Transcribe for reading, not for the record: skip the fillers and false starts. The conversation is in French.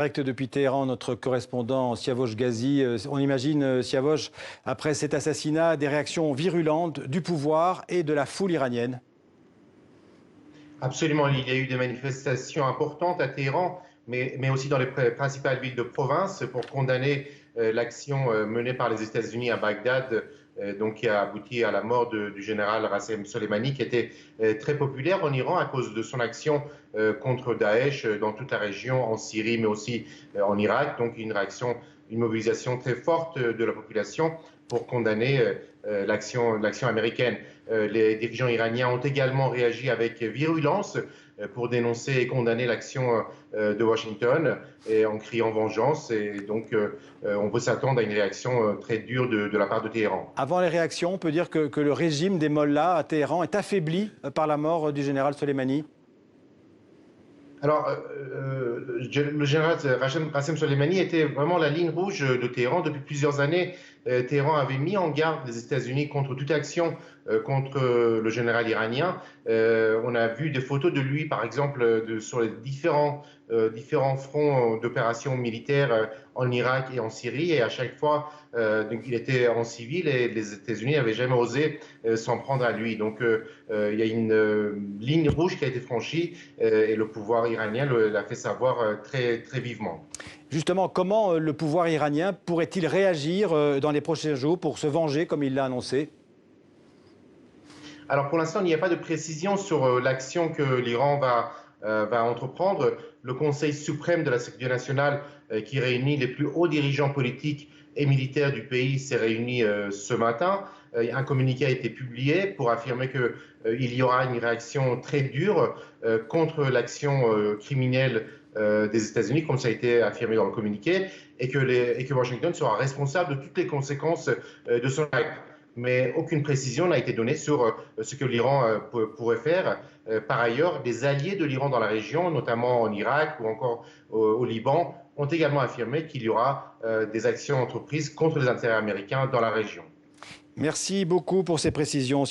Direct depuis Téhéran, notre correspondant Siavosh Ghazi. On imagine, Siavosh, après cet assassinat, des réactions virulentes du pouvoir et de la foule iranienne. Absolument, il y a eu des manifestations importantes à Téhéran, mais aussi dans les principales villes de province pour condamner l'action menée par les États-Unis à Bagdad, donc qui a abouti à la mort du général Rassem Soleimani, qui était très populaire en Iran à cause de son action contre Daesh dans toute la région, en Syrie, mais aussi en Irak. Donc une mobilisation très forte de la population pour condamner l'action américaine. Les dirigeants iraniens ont également réagi avec virulence pour dénoncer et condamner l'action de Washington et en criant vengeance. Et donc, on peut s'attendre à une réaction très dure de la part de Téhéran. Avant les réactions, on peut dire que le régime des mollahs à Téhéran est affaibli par la mort du général Soleimani. Alors, le général Qassem Soleimani était vraiment la ligne rouge de Téhéran. Depuis plusieurs années, Téhéran avait mis en garde les États-Unis contre toute action contre le général iranien. On a vu des photos de lui, par exemple, sur les différents fronts d'opérations militaires en Irak et en Syrie. Et à chaque fois, donc, il était en civil et les États-Unis n'avaient jamais osé s'en prendre à lui. Donc, il y a une ligne rouge qui a été franchie et le pouvoir iranien l'a fait savoir très, très vivement. Justement, comment le pouvoir iranien pourrait-il réagir dans les prochains jours pour se venger, comme il l'a annoncé? Alors pour l'instant, il n'y a pas de précision sur l'action que l'Iran va entreprendre. Le Conseil suprême de la sécurité nationale, qui réunit les plus hauts dirigeants politiques et militaires du pays, s'est réuni ce matin. Un communiqué a été publié pour affirmer qu'il y aura une réaction très dure contre l'action criminelle des États-Unis, comme ça a été affirmé dans le communiqué, et que Washington sera responsable de toutes les conséquences de son acte. Mais aucune précision n'a été donnée sur ce que l'Iran pourrait faire. Par ailleurs, des alliés de l'Iran dans la région, notamment en Irak ou encore au Liban, ont également affirmé qu'il y aura des actions entreprises contre les intérêts américains dans la région. Merci beaucoup pour ces précisions.